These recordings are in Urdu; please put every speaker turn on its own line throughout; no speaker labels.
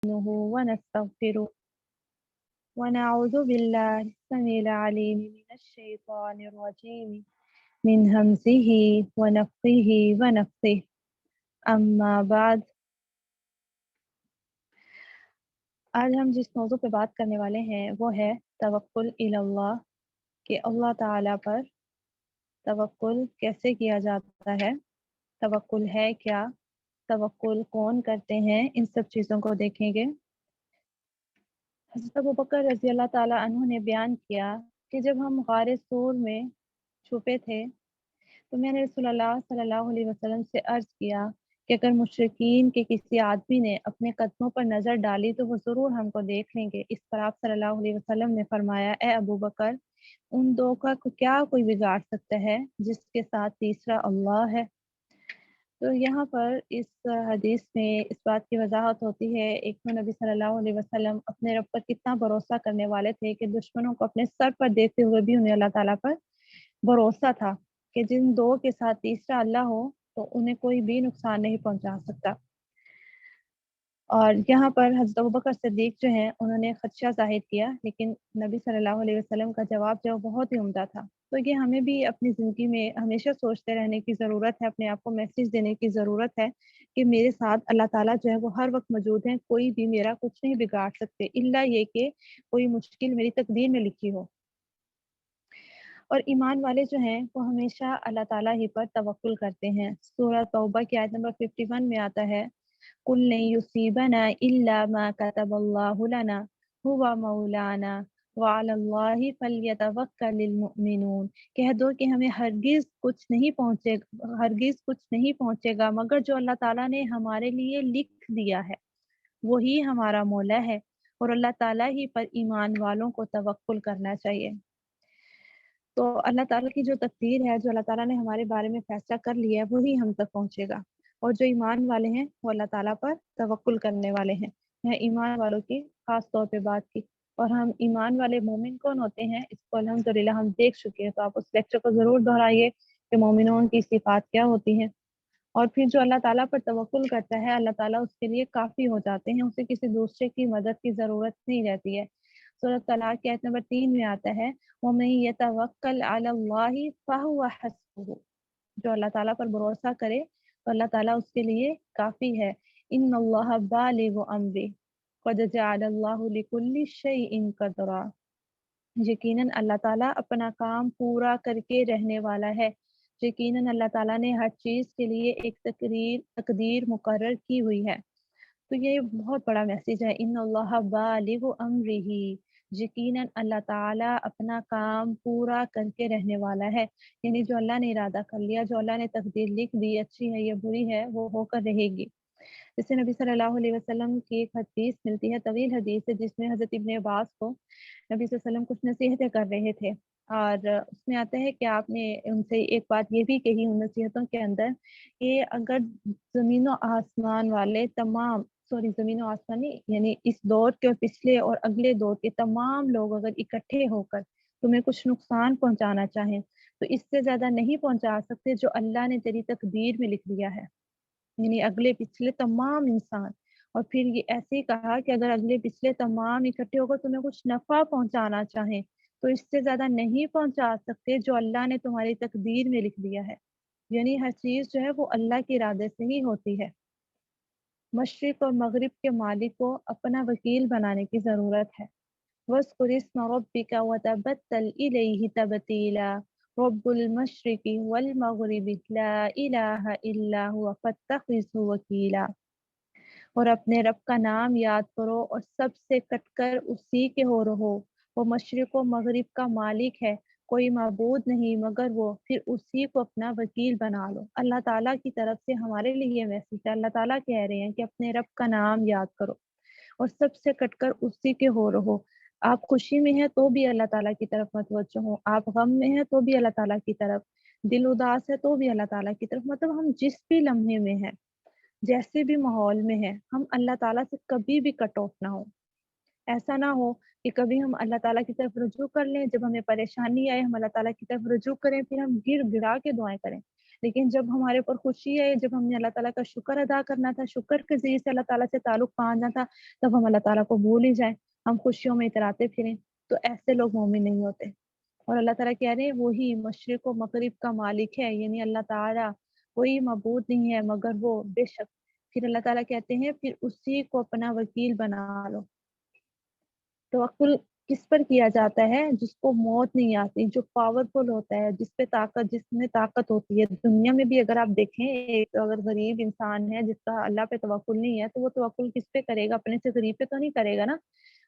ونستغفره ونعوذ بالله السميع العليم من الشيطان الرجيم من همزه ونفخه ونفثه اما بعد۔ آج ہم جس موضوع پہ بات کرنے والے ہیں وہ ہے توکل اللہ، کہ اللہ تعالیٰ پر توکل کیسے کیا جاتا ہے، توکل ہے کیا، توکل کون کرتے ہیں، ان سب چیزوں کو دیکھیں گے۔ حضرت ابوبکر رضی اللہ تعالیٰ عنہ نے بیان کیا کہ جب ہم غار سور میں چھپے تھے تو میں نے رسول اللہ صلی اللہ علیہ وسلم سے عرض کیا کہ اگر مشرکین کے کسی آدمی نے اپنے قدموں پر نظر ڈالی تو وہ ضرور ہم کو دیکھ لیں گے۔ اس پر آپ صلی اللہ علیہ وسلم نے فرمایا، اے ابوبکر، ان دو کا کیا کوئی بگاڑ سکتا ہے جس کے ساتھ تیسرا اللہ ہے۔ تو یہاں پر اس حدیث میں اس بات کی وضاحت ہوتی ہے، ایک تو نبی صلی اللہ علیہ وسلم اپنے رب پر کتنا بھروسہ کرنے والے تھے کہ دشمنوں کو اپنے سر پر دیکھتے ہوئے بھی انہیں اللہ تعالیٰ پر بھروسہ تھا کہ جن دو کے ساتھ تیسرا اللہ ہو تو انہیں کوئی بھی نقصان نہیں پہنچا سکتا۔ اور یہاں پر حضرت ابوبکر صدیق جو ہیں انہوں نے خدشہ ظاہر کیا، لیکن نبی صلی اللہ علیہ وسلم کا جواب جو بہت ہی عمدہ تھا۔ تو یہ ہمیں بھی اپنی زندگی میں ہمیشہ سوچتے رہنے کی ضرورت ہے، اپنے آپ کو میسیج دینے کی ضرورت ہے کہ میرے ساتھ اللہ تعالیٰ جو ہے وہ ہر وقت موجود ہیں، کوئی بھی میرا کچھ نہیں بگاڑ سکتے، الا یہ کہ کوئی مشکل میری تقدیر میں لکھی ہو۔ اور ایمان والے جو ہیں وہ ہمیشہ اللہ تعالیٰ ہی پر توکل کرتے ہیں۔ سورہ توبہ کی آیت نمبر 51 میں آتا ہے، قُلْ لَن يُصِيبَنَا إِلَّا مَا كَتَبَ اللَّهُ لَنَا هُوَ مَوْلَانَا وَعَلَى اللَّهِ فَلْيَتَوَكَّلِ الْمُؤْمِنُونَ۔ کہہ دو کہ ہمیں ہرگز کچھ نہیں پہنچے گا مگر جو اللہ تعالیٰ نے ہمارے لیے لکھ دیا ہے، وہی ہمارا مولا ہے، اور اللہ تعالیٰ ہی پر ایمان والوں کو توکل کرنا چاہیے۔ تو اللہ تعالیٰ کی جو تقدیر ہے، جو اللہ تعالیٰ نے ہمارے بارے میں فیصلہ کر لیا ہے، وہی ہم تک پہنچے گا، اور جو ایمان والے ہیں وہ اللہ تعالیٰ پر توکل کرنے والے ہیں۔ یہاں ایمان والوں کی خاص طور پہ بات کی، اور ہم ایمان والے مومن کون ہوتے ہیں اس کو الحمدللہ ہم دیکھ چکے ہیں، تو آپ اس لیکچر کو ضرور دہرائیے کہ مومنوں کی صفات کیا ہوتی ہیں۔ اور پھر جو اللہ تعالیٰ پر توکل کرتا ہے، اللہ تعالیٰ اس کے لیے کافی ہو جاتے ہیں، اسے کسی دوسرے کی مدد کی ضرورت نہیں رہتی ہے۔ سورۃ طلاق کی آیت نمبر 3 میں آتا ہے، وَمَن يَتَوَكَّلْ عَلَى اللَّهِ فَهُوَ حَسْبُهُ۔ جو اللہ تعالیٰ پر بھروسہ کرے تو اللہ تعالیٰ اس کے لیے کافی ہے۔ ان اللہ بالغ امرہ قد جعل اللہ لکل شیء قدرا۔ یقیناً اللہ تعالیٰ اپنا کام پورا کر کے رہنے والا ہے، یقیناً اللہ تعالیٰ نے ہر چیز کے لیے ایک تقدیر مقرر کی ہوئی ہے۔ تو یہ بہت بڑا میسیج ہے، ان اللہ بالغ امرہ، یقیناً اللہ تعالیٰ اپنا کام پورا کر کے رہنے والا ہے، یعنی جو اللہ نے ارادہ کر لیا، جو اللہ نے تقدیر لکھ دی، اچھی ہے یا بری ہے، وہ ہو کر رہے گی۔ جیسے نبی صلی اللہ علیہ وسلم کی ایک حدیث ملتی ہے، طویل حدیث ہے، جس میں حضرت ابن عباس کو نبی صلی اللہ علیہ وسلم کچھ نصیحتیں کر رہے تھے، اور اس میں آتا ہے کہ آپ نے ان سے ایک بات یہ بھی کہی ان نصیحتوں کے اندر کہ اگر زمین و آسمان والے تمام زمین و آسمان نہیں، یعنی اس دور کے اور پچھلے اور اگلے دور کے تمام لوگ اگر اکٹھے ہو کر تمہیں کچھ نقصان پہنچانا چاہیں تو اس سے زیادہ نہیں پہنچا سکتے جو اللہ نے تیری تقدیر میں لکھ دیا ہے، یعنی اگلے پچھلے تمام انسان۔ اور پھر یہ ایسے ہی کہا کہ اگر اگلے پچھلے تمام اکٹھے ہو کر تمہیں کچھ نفع پہنچانا چاہیں تو اس سے زیادہ نہیں پہنچا سکتے جو اللہ نے تمہاری تقدیر میں لکھ دیا ہے، یعنی ہر چیز جو ہے وہ اللہ کے ارادے سے ہی ہوتی ہے۔ مشرق اور مغرب کے مالک کو اپنا وکیل بنانے کی ضرورت ہے۔ وَاذْكُرِ اسْمَ رَبِّكَ وَتَبَتَّلْ إِلَيْهِ تَبْتِيلًا رَبُّ الْمَشْرِقِ وَالْمَغْرِبِ لَا إِلَٰهَ إِلَّا هُوَ فَاتَّخِذْهُ وَكِيلًا۔ اور اپنے رب کا نام یاد کرو اور سب سے کٹ کر اسی کے ہو رہو، وہ مشرق و مغرب کا مالک ہے، کوئی معبود نہیں مگر وہ، پھر اسی کو اپنا وکیل بنا لو۔ اللہ تعالیٰ کی طرف سے ہمارے لیے میسیج ہے، اللہ تعالیٰ کہہ رہے ہیں کہ اپنے رب کا نام یاد کرو اور سب سے کٹ کر اسی کے ہو رہو۔ آپ خوشی میں ہیں تو بھی اللہ تعالیٰ کی طرف متوجہ ہوں، آپ غم میں ہیں تو بھی اللہ تعالیٰ کی طرف، دل اداس ہے تو بھی اللہ تعالیٰ کی طرف، مطلب ہم جس بھی لمحے میں ہیں، جیسے بھی ماحول میں ہیں، ہم اللہ تعالیٰ سے کبھی بھی کٹ آف نہ ہو۔ ایسا نہ ہو کہ کبھی ہم اللہ تعالیٰ کی طرف رجوع کر لیں، جب ہمیں پریشانی آئے ہم اللہ تعالیٰ کی طرف رجوع کریں، پھر ہم گر گڑا کے دعائیں کریں، لیکن جب ہمارے اوپر خوشی ہے، جب ہم نے اللہ تعالیٰ کا شکر ادا کرنا تھا، شکر کے ذریعے سے اللہ تعالیٰ سے تعلق باندھنا تھا، تب ہم اللہ تعالیٰ کو بھول ہی جائیں، ہم خوشیوں میں اتراتے پھریں، تو ایسے لوگ مومن نہیں ہوتے۔ اور اللہ تعالیٰ کہہ رہے ہیں وہی مشرق و مغرب کا مالک ہے، یعنی اللہ تعالیٰ کوئی معبود نہیں ہے مگر وہ، بے شک۔ پھر اللہ تعالیٰ کہتے ہیں پھر اسی کو اپنا وکیل بنا لو۔ توکل کس پر کیا جاتا ہے؟ جس کو موت نہیں آتی، جو پاورفل ہوتا ہے، جس میں طاقت ہوتی ہے۔ دنیا میں بھی اگر آپ دیکھیں، ایک اگر غریب انسان ہے جس کا اللہ پہ توکل نہیں ہے، تو وہ توکل کس پہ کرے گا؟ اپنے سے غریب پہ تو نہیں کرے گا نا،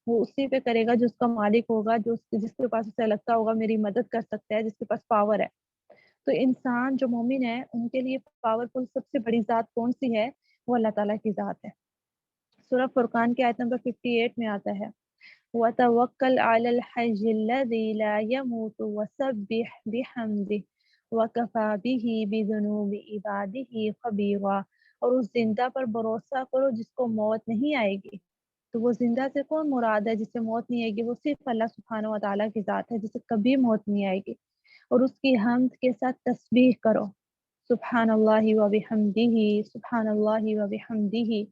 وہ اسی پہ کرے گا جو اس کا مالک ہوگا، جس کے پاس اسے لگتا ہوگا میری مدد کر سکتا ہے، جس کے پاس پاور ہے۔ تو انسان جو مومن ہے ان کے لیے پاورفل سب سے بڑی ذات کون سی ہے؟ وہ اللہ تعالیٰ کی ذات ہے۔ سورہ فرقان کی آیت نمبر 58 میں آتا ہے وَتَوَكَّلْ عَلَى الْحَيِّ الَّذِي لَا يَمُوتُ وَسَبِّحْ بِحَمْدِهِ وَكَفَى بِهِ بِذُنُوبِ عِبَادِهِ خَبِيرًا۔ اور اس زندہ پر بھروسہ کرو جس کو موت نہیں آئے گی۔ تو وہ زندہ سے کون مراد ہے جسے موت نہیں آئے گی؟ وہ صرف اللہ سبحانہ و تعالیٰ کی ذات ہے جسے کبھی موت نہیں آئے گی۔ اور اس کی حمد کے ساتھ تسبیح کرو، سبحان اللہ و بحمدہ، سبحان اللہ و بحمدہ۔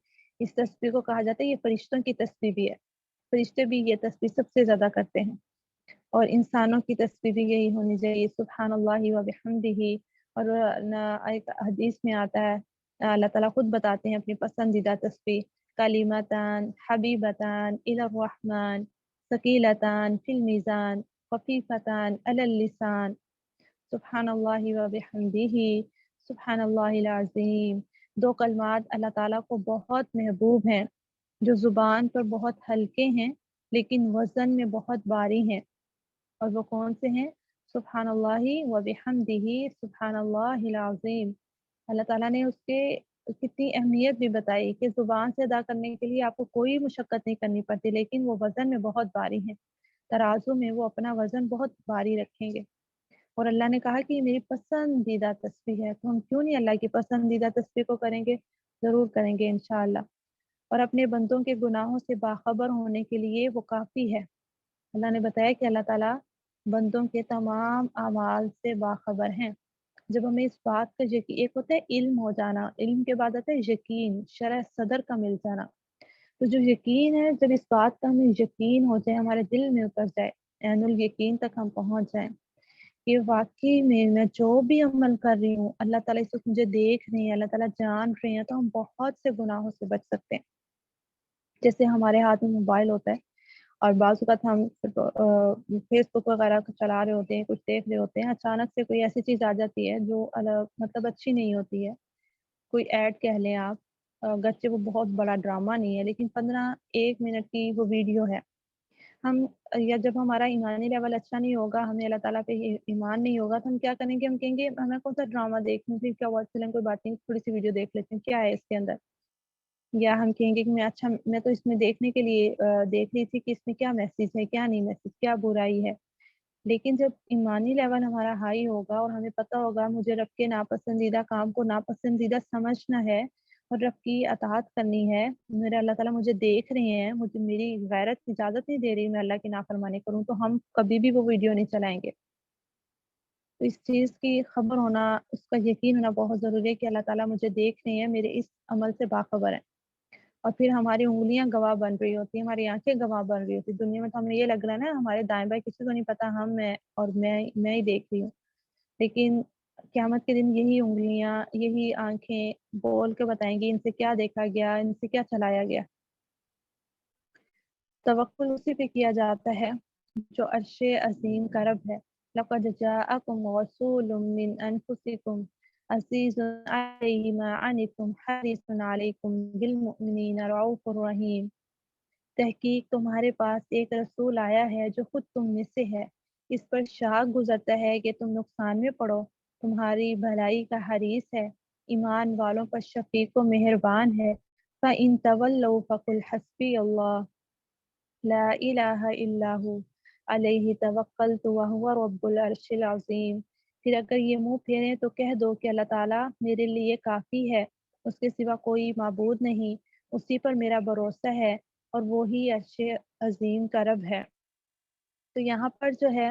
اس تسبیح کو کہا جاتا ہے، یہ فرشتوں کی تسبیح بھی ہے، فرشتے بھی یہ تسبیح سب سے زیادہ کرتے ہیں، اور انسانوں کی تسبیح بھی یہی ہونی چاہیے، سبحان اللہ و بحمدہ۔ اور ایک حدیث میں آتا ہے، اللہ تعالیٰ خود بتاتے ہیں اپنی پسندیدہ تسبیح، کلمتان حبیبتان الی الرحمن ثقیلتان فی المیزان خفیفتان علی اللسان، سبحان اللہ و بحمدہ، سبحان اللہ العظیم۔ دو کلمات اللہ تعالیٰ کو بہت محبوب ہیں، جو زبان پر بہت ہلکے ہیں لیکن وزن میں بہت بھاری ہیں، اور وہ کون سے ہیں؟ سبحان اللہ و بحمدہ، سبحان اللہ العظیم۔ اللہ تعالیٰ نے اس کے کتنی اہمیت بھی بتائی کہ زبان سے ادا کرنے کے لیے آپ کو کوئی مشقت نہیں کرنی پڑتی، لیکن وہ وزن میں بہت بھاری ہیں، ترازو میں وہ اپنا وزن بہت بھاری رکھیں گے۔ اور اللہ نے کہا کہ یہ میری پسندیدہ تسبیح ہے، تو ہم کیوں نہیں اللہ کی پسندیدہ تسبیح کو کریں گے؟ ضرور کریں گے انشاءاللہ۔ اور اپنے بندوں کے گناہوں سے باخبر ہونے کے لیے وہ کافی ہے۔ اللہ نے بتایا کہ اللہ تعالیٰ بندوں کے تمام اعمال سے باخبر ہیں۔ جب ہمیں اس بات کا یقین، ایک ہوتا ہے علم ہو جانا، علم کے بعد آتا ہے یقین، شرح صدر کا مل جانا۔ تو جو یقین ہے، جب اس بات کا ہمیں یقین ہو جائے، ہمارے دل میں اتر جائے، عین الیقین تک ہم پہنچ جائیں کہ واقعی میں جو بھی عمل کر رہی ہوں اللہ تعالیٰ اس وقت مجھے دیکھ رہے ہیں، اللہ تعالیٰ جان رہے ہیں، تو ہم بہت سے گناہوں سے بچ سکتے ہیں۔ جیسے ہمارے ہاتھ میں موبائل ہوتا ہے، اور بعض اوقات ہم فیس بک وغیرہ چلا رہے ہوتے ہیں، کچھ دیکھ رہے ہوتے ہیں، اچانک سے کوئی ایسی چیز آ جاتی ہے جو مطلب اچھی نہیں ہوتی ہے، کوئی ایڈ کہہ لیں آپ، اگرچہ وہ بہت بڑا ڈرامہ نہیں ہے لیکن 15 1 منٹ کی وہ ویڈیو ہے، ہم یا جب ہمارا ایمانی لیول اچھا نہیں ہوگا، ہمیں اللہ تعالیٰ پہ ایمان نہیں ہوگا، تو ہم کیا کریں گے؟ ہم کہیں گے ہمیں کون سا ڈرامہ دیکھنا، پھر کیا ہوا، چلیں کوئی بات نہیں، تھوڑی سی ویڈیو دیکھ لیتے ہیں، کیا ہے اس کے اندر؟ یا ہم کہیں گے کہ میں تو اس میں دیکھنے کے لیے دیکھ رہی تھی کہ اس میں کیا میسج ہے، کیا نہیں میسج، کیا برائی ہے۔ لیکن جب ایمانی لیول ہمارا ہائی ہوگا اور ہمیں پتہ ہوگا مجھے رب کے ناپسندیدہ کام کو ناپسندیدہ سمجھنا ہے اور رب کی اطاعت کرنی ہے، میرے اللہ تعالیٰ مجھے دیکھ رہے ہیں، مجھے میری غیرت اجازت نہیں دے رہی میں اللہ کی نافرمانی کروں، تو ہم کبھی بھی وہ ویڈیو نہیں چلائیں گے۔ تو اس چیز کی خبر ہونا، اس کا یقین ہونا بہت ضروری ہے کہ اللہ تعالیٰ مجھے دیکھ رہے ہیں، میرے اس عمل سے باخبر ہیں۔ اور پھر ہماری انگلیاں گواہ بن رہی ہوتی ہیں، ہماری آنکھیں گواہ بن رہی ہوتی ہیں، دنیا میں تو ہمیں یہ لگ رہا ہے نا ہمارے دائیں بائیں کسی کو نہیں پتا، میں ہی دیکھ رہی ہوں، لیکن قیامت کے دن یہی انگلیاں، یہی آنکھیں بول کے بتائیں گی ان سے کیا دیکھا گیا، ان سے کیا چلایا گیا۔ توکل اسی پہ کیا جاتا ہے جو عرش عظیم کا رب ہے۔ لقد جاءکم رسول من انفسکم عزیز علیہ ما عنتم حریص علیکم بالمؤمنین رؤوف رحیم۔ تحقیق تمہارے پاس ایک رسول آیا ہے جو خود تم میں سے ہے، اس پر شاق گزرتا ہے کہ تم نقصان میں پڑو، تمہاری بھلائی کا حریص ہے، ایمان والوں پر شفیق و مہربان ہے۔ فَإِن تَوَلَّوْا فَقُلْ حَسْبِيَ اللَّهُ لا الہ الا ہو علیہ توکلت وہو رب العرش العظیم۔ پھر اگر یہ منہ پھیریں تو کہہ دو کہ اللہ تعالیٰ میرے لیے کافی ہے، اس کے سوا کوئی معبود نہیں، اسی پر میرا بھروسہ ہے، اور وہی عرش عظیم کا رب ہے۔ تو یہاں پر جو ہے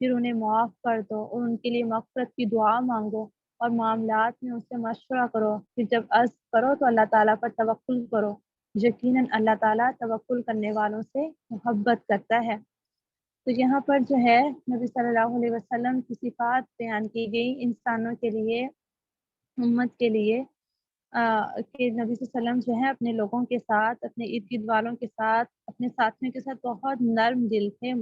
پھر انہیں معاف کر دو اور ان کے لیے مغفرت کی دعا مانگو اور معاملات میں ان سے مشورہ کرو۔ پھر جب عزم کرو تو اللہ تعالیٰ پر توکل کرو، یقیناً اللہ تعالیٰ توکل کرنے والوں سے محبت کرتا ہے۔ تو یہاں پر جو ہے نبی صلی اللہ علیہ وسلم کی صفات بیان کی گئی انسانوں کے لیے، امت کے لیے، کہ نبی صلی اللہ علیہ وسلم جو ہے اپنے لوگوں کے ساتھ، اپنے ارد گرد والوں کے ساتھ، اپنے ساتھیوں کے ساتھ بہت نرم دل تھے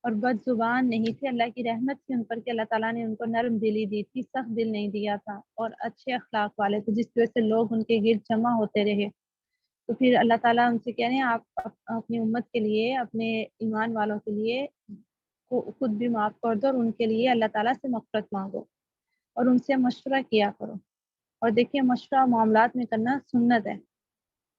اور بد زبان نہیں تھے۔ اللہ کی رحمت تھی ان پر کہ اللہ تعالیٰ نے ان کو نرم دلی دی تھی، سخت دل نہیں دیا تھا، اور اچھے اخلاق والے تھے جس کی وجہ سے لوگ ان کے گرد جمع ہوتے رہے۔ تو پھر اللہ تعالیٰ ان سے کہہ رہے ہیں آپ اپنی امت کے لیے، اپنے ایمان والوں کے لیے خود بھی معاف کر دو اور ان کے لیے اللہ تعالیٰ سے مغفرت مانگو اور ان سے مشورہ کیا کرو۔ اور دیکھیے مشورہ معاملات میں کرنا سنت ہے۔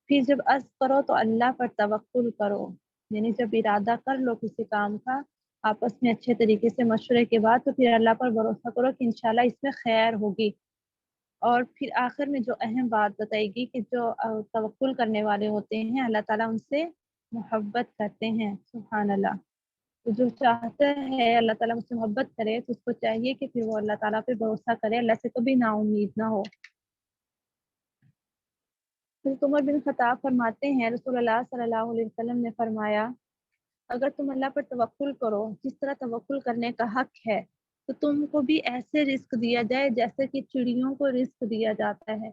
پھر جب عزم کرو تو اللہ پر توکل کرو، یعنی جب ارادہ کر لو کسی کام کا آپس میں اچھے طریقے سے مشورے کے بعد، تو پھر اللہ پر بھروسہ کرو کہ انشاءاللہ اس میں خیر ہوگی۔ اور پھر آخر میں جو اہم بات بتائے گی کہ جو توکل کرنے والے ہوتے ہیں اللہ تعالیٰ ان سے محبت کرتے ہیں۔ سبحان اللہ۔ تو جو چاہتا ہے اللہ تعالیٰ مجھ سے محبت کرے تو اس کو چاہیے کہ پھر وہ اللہ تعالیٰ پہ بھروسہ کرے، اللہ سے کبھی نا امید نہ ہو۔ حضرت عمر بن خطاب فرماتے ہیں رسول اللہ صلی اللہ علیہ وسلم نے فرمایا، اگر تم اللہ پر توکل کرو جس طرح توکل کرنے کا حق ہے تو تم کو بھی ایسے رزق دیا جائے جیسے کہ چڑیوں کو رزق دیا جاتا ہے۔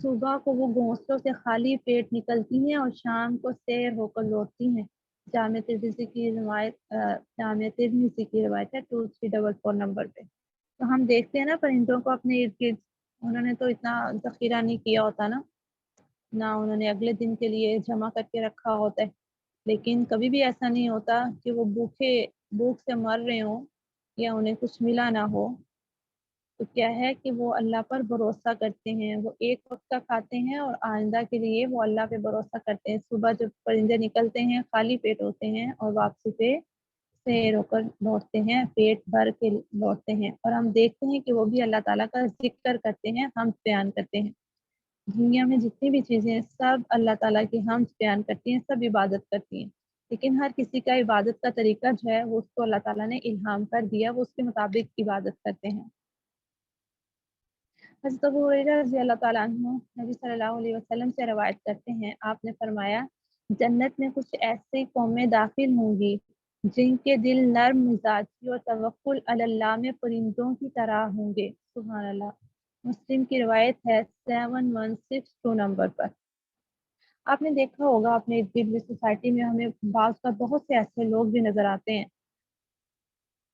صبح کو وہ گھونسلوں سے خالی پیٹ نکلتی ہیں اور شام کو سیر ہو کر لوٹتی ہیں۔ جامع ترمذی کی روایت، جامع ترمذی کی روایت ہے 2344 نمبر پہ۔ تو ہم دیکھتے ہیں نا پرندوں کو اپنے ارد گرد، انہوں نے تو اتنا ذخیرہ نہیں کیا ہوتا نا، نہ انہوں نے اگلے دن کے لیے جمع کر کے رکھا ہوتا ہے، لیکن کبھی بھی ایسا نہیں ہوتا کہ وہ بھوک سے مر رہے ہوں یا انہیں کچھ ملا نہ ہو۔ تو کیا ہے کہ وہ اللہ پر بھروسہ کرتے ہیں، وہ ایک وقت کا کھاتے ہیں اور آئندہ کے لیے وہ اللہ پہ بھروسہ کرتے ہیں۔ صبح جب پرندے نکلتے ہیں خالی پیٹ ہوتے ہیں اور واپسی پہ سیر ہو کر لوٹتے ہیں، پیٹ بھر کے لوٹتے ہیں، اور ہم دیکھتے ہیں کہ وہ بھی اللہ تعالیٰ کا ذکر کرتے ہیں، حمد بیان کرتے ہیں۔ دنیا میں جتنی بھی چیزیں ہیں سب اللہ تعالیٰ کی حمد بیان کرتی ہیں، سب عبادت کرتی ہیں، لیکن ہر کسی کا عبادت کا طریقہ جو ہے وہ اس کو اللہ تعالیٰ نے الہام کر دیا، وہ اس کے مطابق عبادت کرتے ہیں۔ حضرت ابو ہریرہ رضی اللہ تعالیٰ عنہ نبی صلی اللہ علیہ وسلم سے روایت کرتے ہیں، آپ نے فرمایا جنت میں کچھ ایسی قومیں داخل ہوں گی جن کے دل نرم مزاجی اور توکل علی اللہ میں پرندوں کی طرح ہوں گے۔ سبحان اللہ۔ مسلم کی روایت ہے 7162 نمبر پر۔ آپ نے دیکھا ہوگا اپنے ارد گرد سوسائٹی میں ہمیں بعض کا بہت سے ایسے لوگ بھی نظر آتے ہیں،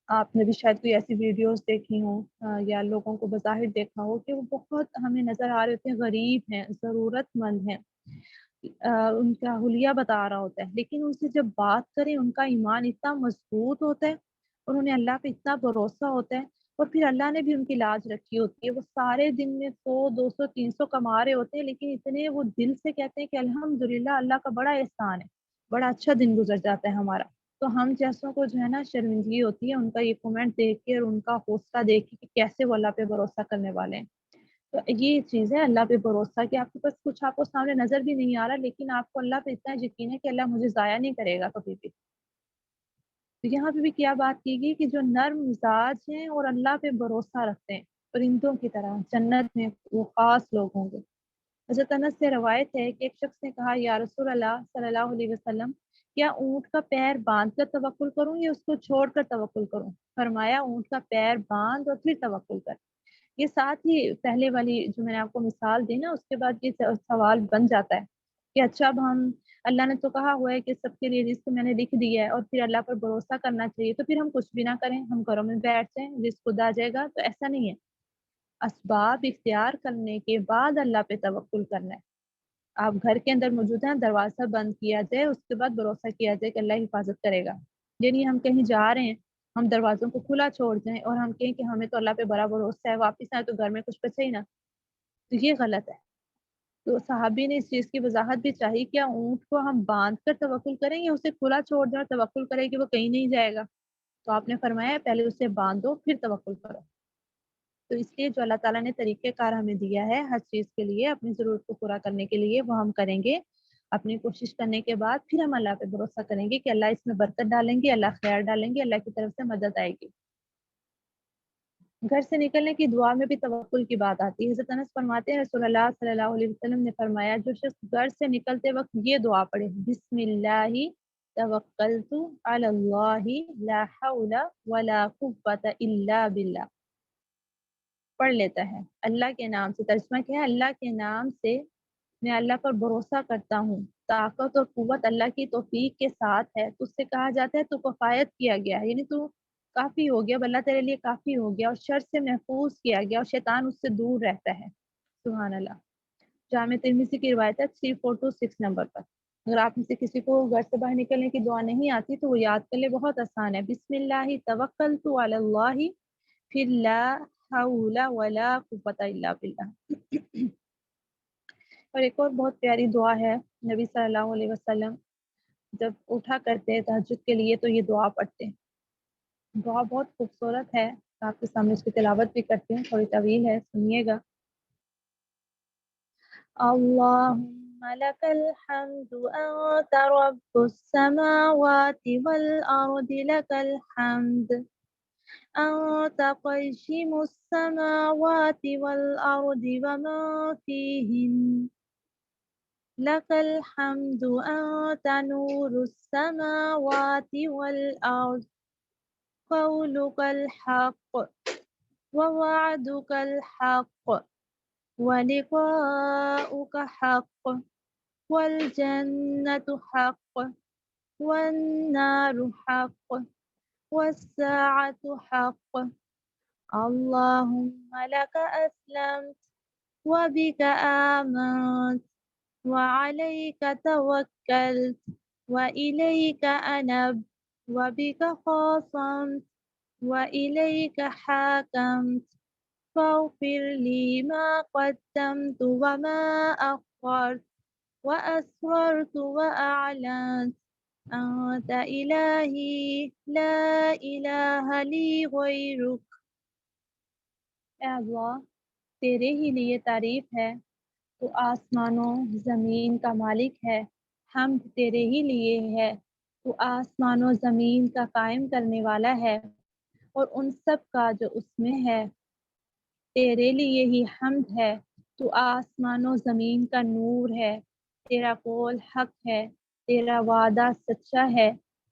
آپ نے بھی شاید کوئی ایسی ویڈیوز دیکھی ہوں یا لوگوں کو بظاہر دیکھا ہو کہ وہ بہت ہمیں نظر آ رہے ہوتے ہیں، غریب ہیں، ضرورت مند ہیں، ان کا حلیہ بتا رہا ہوتا ہے، لیکن ان سے جب بات کریں ان کا ایمان اتنا مضبوط ہوتا ہے اور انہیں اللہ پہ اتنا بھروسہ ہوتا ہے، اور پھر اللہ نے بھی ان کی لاج رکھی ہوتی ہے۔ وہ سارے دن میں 100 200 300 کما رہے ہوتے ہیں، لیکن اتنے وہ دل سے کہتے ہیں کہ الحمدللہ اللہ کا بڑا احسان ہے، بڑا اچھا دن گزر جاتا ہے ہمارا۔ تو ہم جیسوں کو جو ہے نا شرمندگی ہوتی ہے ان کا یہ کومنٹ دیکھ کے اور ان کا حوصلہ دیکھ کے کہ کیسے وہ اللہ پہ بھروسہ کرنے والے ہیں۔ تو یہ چیز ہے اللہ پہ بھروسہ، کہ آپ کے پاس کچھ آپ کو سامنے نظر بھی نہیں آ رہا، لیکن آپ کو اللہ پہ اتنا یقین ہے کہ اللہ مجھے ضائع نہیں کرے گا کبھی بھی۔ تو یہاں پہ بھی کیا بات کی گئی کہ جو نرم مزاج ہیں اور اللہ پہ بھروسہ رکھتے ہیں پرندوں کی طرح، جنت میں وہ خاص لوگ ہوں گے۔ حضرت انس سے روایت ہے کہ ایک شخص نے کہا یا رسول اللہ صلی اللہ علیہ وسلم، کیا اونٹ کا پیر باندھ کر توکل کروں یا اس کو چھوڑ کر توکل کروں؟ فرمایا اونٹ کا پیر باندھ اور پھر توکل کر۔ یہ ساتھ ہی پہلے والی جو میں نے آپ کو مثال دی نا اس کے بعد یہ سوال بن جاتا ہے کہ اچھا اب ہم، اللہ نے تو کہا ہوا ہے کہ سب کے لیے رزق میں نے لکھ دیا ہے اور پھر اللہ پر بھروسہ کرنا چاہیے، تو پھر ہم کچھ بھی نہ کریں، ہم گھروں میں بیٹھ جائیں، رزق خود آ جائے گا؟ تو ایسا نہیں ہے، اسباب اختیار کرنے کے بعد اللہ پہ توکل کرنا ہے۔ آپ گھر کے اندر موجود ہیں، دروازہ بند کیا جائے، اس کے بعد بھروسہ کیا جائے کہ اللہ حفاظت کرے گا، یعنی ہم کہیں جا رہے ہیں ہم دروازوں کو کھلا چھوڑ دیں اور ہم کہیں کہ ہمیں تو اللہ پہ بڑا بھروسہ ہے، واپس آئے تو گھر میں کچھ بچے ہی نہ، تو یہ غلط ہے۔ تو صحابی نے اس چیز کی وضاحت بھی چاہی، کیا اونٹ کو ہم باندھ کر توکل کریں یا اسے کھلا چھوڑ دیں اور توکل کریں کہ وہ کہیں نہیں جائے گا؟ تو آپ نے فرمایا پہلے اسے باندھو پھر توکل کرو۔ تو اس لیے جو اللہ تعالیٰ نے طریقہ کار ہمیں دیا ہے ہر چیز کے لیے، اپنی ضرورت کو پورا کرنے کے لیے، وہ ہم کریں گے، اپنی کوشش کرنے کے بعد پھر ہم اللہ پہ بھروسہ کریں گے کہ اللہ اس میں برکت ڈالیں گے، اللہ خیر ڈالیں گے، اللہ کی طرف سے مدد آئے گی۔ گھر سے نکلنے کی دعا میں بھی توکل کی بات آتی ہے۔ حضرت انس فرماتے ہیں رسول اللہ صلی اللہ علیہ وسلم نے فرمایا، جو شخص گھر سے نکلتے وقت یہ دعا پڑھے، بسم اللہ توکلت علی اللہ لا حول ولا قوۃ الا باللہ، پڑھ لیتا ہے اللہ کے نام سے، ترجمہ کیا ہے، اللہ کے نام سے میں اللہ پر بھروسہ کرتا ہوں، طاقت اور قوت اللہ کی توفیق کے ساتھ ہے۔ تو اس سے کہا جاتا ہے تو کفایت کیا گیا ہے، یعنی تو کافی ہو گیا، اب اللہ تیرے لیے کافی ہو گیا، اور شر سے محفوظ کیا گیا، اور شیطان اس سے دور رہتا ہے۔ سبحان اللہ۔ جامع ترمذی کی روایت ہے 3426 نمبر پر۔ اگر آپ میں سے کسی کو گھر سے باہر نکلنے کی دعا نہیں آتی تو وہ یاد کر لے، بہت آسان ہے، بسم اللہ توکلت علی اللہ پھر لا حول ولا قوت الا باللہ۔ اور ایک اور بہت پیاری دعا ہے، نبی صلی اللہ علیہ وسلم جب اٹھا کرتے ہیں تہجد کے لیے تو یہ دعا پڑھتے ہیں۔ دعا بہت خوبصورت ہے، آپ کے سامنے اس کی تلاوت بھی کرتے ہیں، تھوڑی طویل ہے، سنیے گا۔ اللہم لک الحمد انت رب السماوات والارض لک الحمد انت قیم السماوات والارض وما فیہن لك الحمد أنت نور السماوات والأرض قولك الحق ووعدك الحق ولقاؤك حق والجنة حق والنار حق والساعة حق اللهم لك أسلمت وبك آمنت وعليك توكلت وإليك أنبت وبك خاصمت وإليك حاكمت فاغفر لي ما قدمت وما أخرت وأسررت وأعلنت أنت إلهي لا إله لي غيرك۔ اے اللہ، تیرے ہی لیے تعریف ہے، تو آسمانوں زمین کا مالک ہے، حمد تیرے ہی لیے ہے، تو آسمان و زمین کا قائم کرنے والا ہے، اور ان سب کا جو اس میں ہے، تیرے لیے ہی حمد ہے، تو آسمان و زمین کا نور ہے، تیرا قول حق ہے، تیرا وعدہ سچا ہے،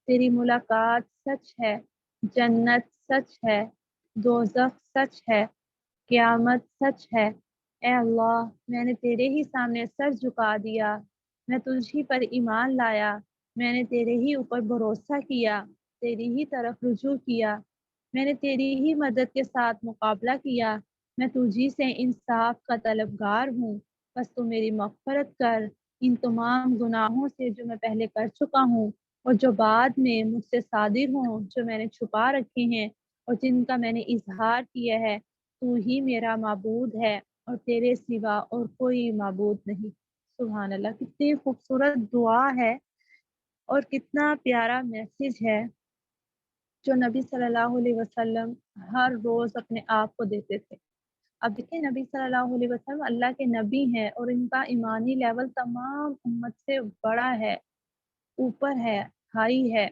تیری ملاقات سچ ہے، جنت سچ ہے، دوزخ سچ ہے، قیامت سچ ہے۔ اے اللہ، میں نے تیرے ہی سامنے سر جھکا دیا، میں تجھ پر ایمان لایا، میں نے تیرے ہی اوپر بھروسہ کیا، تیری ہی طرف رجوع کیا، میں نے تیری ہی مدد کے ساتھ مقابلہ کیا، میں تجھی سے انصاف کا طلبگار ہوں، بس تو میری مغفرت کر ان تمام گناہوں سے جو میں پہلے کر چکا ہوں اور جو بعد میں مجھ سے صادر ہوں، جو میں نے چھپا رکھے ہیں اور جن کا میں نے اظہار کیا ہے۔ تو ہی میرا معبود ہے اور تیرے سوا اور کوئی معبود نہیں۔ سبحان اللہ، کتنی خوبصورت دعا ہے اور کتنا پیارا میسج ہے جو نبی صلی اللہ علیہ وسلم ہر روز اپنے آپ کو دیتے تھے۔ اب دیکھیں، نبی صلی اللہ علیہ وسلم اللہ کے نبی ہیں اور ان کا ایمانی لیول تمام امت سے بڑا ہے، اوپر ہے، ہائی ہے،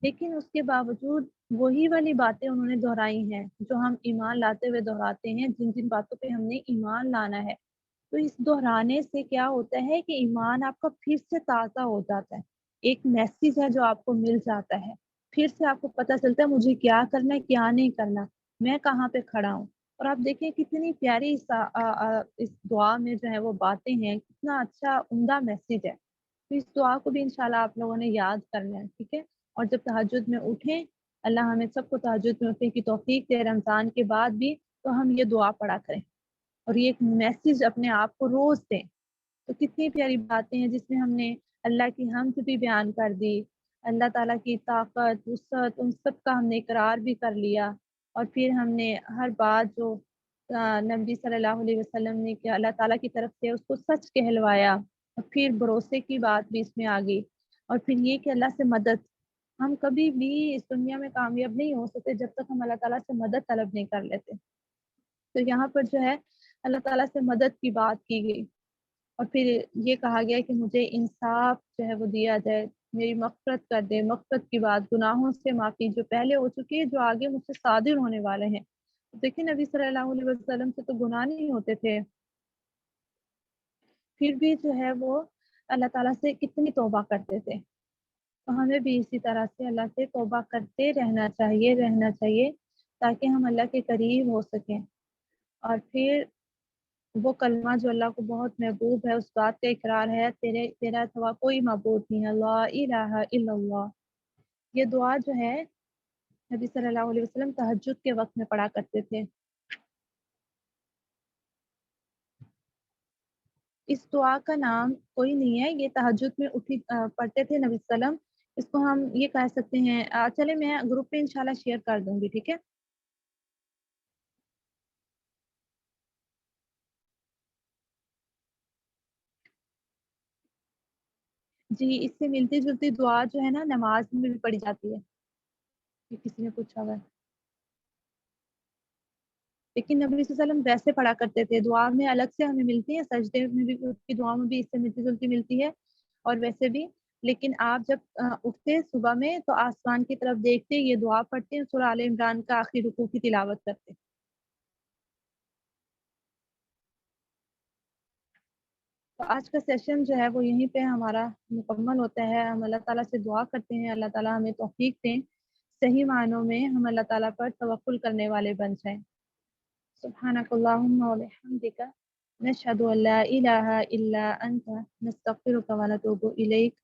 لیکن اس کے باوجود وہی والی باتیں انہوں نے دہرائی ہیں جو ہم ایمان لاتے ہوئے دہراتے ہیں، جن جن باتوں پہ ہم نے ایمان لانا ہے۔ تو اس دہرانے سے کیا ہوتا ہے کہ ایمان آپ کا پھر سے تازہ ہو جاتا ہے، ایک میسیج ہے جو آپ کو مل جاتا ہے، پھر سے آپ کو پتہ چلتا ہے مجھے کیا کرنا ہے، کیا نہیں کرنا، میں کہاں پہ کھڑا ہوں۔ اور آپ دیکھیں کتنی پیاری اس دعا میں جو ہے وہ باتیں ہیں، کتنا اچھا عمدہ میسیج ہے۔ تو اس دعا کو بھی انشاءاللہ آپ لوگوں نے یاد کرنا ہے، ٹھیک ہے؟ اور جب تہجد میں اٹھیں، اللہ ہمیں سب کو تہجد میں اٹھنے کی توفیق دے رمضان کے بعد بھی، تو ہم یہ دعا پڑھا کریں اور یہ ایک میسیج اپنے آپ کو روز دیں۔ تو کتنی پیاری باتیں ہیں جس میں ہم نے اللہ کی حمد بھی بیان کر دی، اللہ تعالیٰ کی طاقت، وسعت، ان سب کا ہم نے اقرار بھی کر لیا، اور پھر ہم نے ہر بات جو نبی صلی اللہ علیہ وسلم نے کہ اللہ تعالیٰ کی طرف سے اس کو سچ کہلوایا، اور پھر بھروسے کی بات بھی اس میں آ گئی، اور پھر یہ کہ اللہ سے مدد، ہم کبھی بھی اس دنیا میں کامیاب نہیں ہو سکتے جب تک ہم اللہ تعالیٰ سے مدد طلب نہیں کر لیتے۔ تو یہاں پر جو ہے اللہ تعالیٰ سے مدد کی بات کی گئی، اور پھر یہ کہا گیا کہ مجھے انصاف جو ہے وہ دیا جائے، میری مغفرت کر دے، مغفرت کی بات، گناہوں سے معافی جو پہلے ہو چکی ہے، جو آگے مجھ سے صادر ہونے والے ہیں۔ دیکھیں نبی صلی اللہ علیہ وسلم سے تو گناہ نہیں ہوتے تھے، پھر بھی جو ہے وہ اللہ تعالیٰ سے کتنی توبہ کرتے تھے۔ تو ہمیں بھی اسی طرح سے اللہ سے توبہ کرتے رہنا چاہیے تاکہ ہم اللہ کے قریب ہو سکیں۔ اور پھر وہ کلمہ جو اللہ کو بہت محبوب ہے، اس بات کا اقرار ہے، تیرا سوا کوئی معبود نہیں ہے، لا الہ الا اللہ۔ یہ دعا جو ہے نبی صلی اللہ علیہ وسلم تہجد کے وقت میں پڑھا کرتے تھے۔ اس دعا کا نام کوئی نہیں ہے، یہ تہجد میں اٹھی پڑھتے تھے نبی صلی اللہ علیہ وسلم۔ اس کو ہم یہ کہہ سکتے ہیں، چلے میں گروپ پہ انشاءاللہ شیئر کر دوں گی، ٹھیک ہے؟ جی، اس سے ملتی جلتی دعا جو ہے نا نماز میں بھی پڑھی جاتی ہے، یہ کسی نے پوچھا ہوا ہے۔ لیکن نبی صلی اللہ علیہ وسلم ویسے پڑھا کرتے تھے، دعا میں الگ سے ہمیں ملتی ہے، سجدے میں بھی اس کی دعا میں بھی اس سے ملتی جلتی ملتی ہے، اور ویسے بھی۔ لیکن آپ جب اٹھتے صبح میں تو آسمان کی طرف دیکھتے، یہ دعا پڑھتے ہیں، سورہ آل عمران کا آخری رکوع کی تلاوت کرتے۔ تو آج کا سیشن جو ہے وہ یہیں پہ ہمارا مکمل ہوتا ہے۔ ہم اللہ تعالیٰ سے دعا کرتے ہیں، اللہ تعالیٰ ہمیں توفیق دیں، صحیح معنوں میں ہم اللہ تعالیٰ پر توکل کرنے والے بن جائیں۔ سبحانک اللہم و بحمدک، نشہد ان لا الہ الا انت، نستغفرک و نتوب الیک۔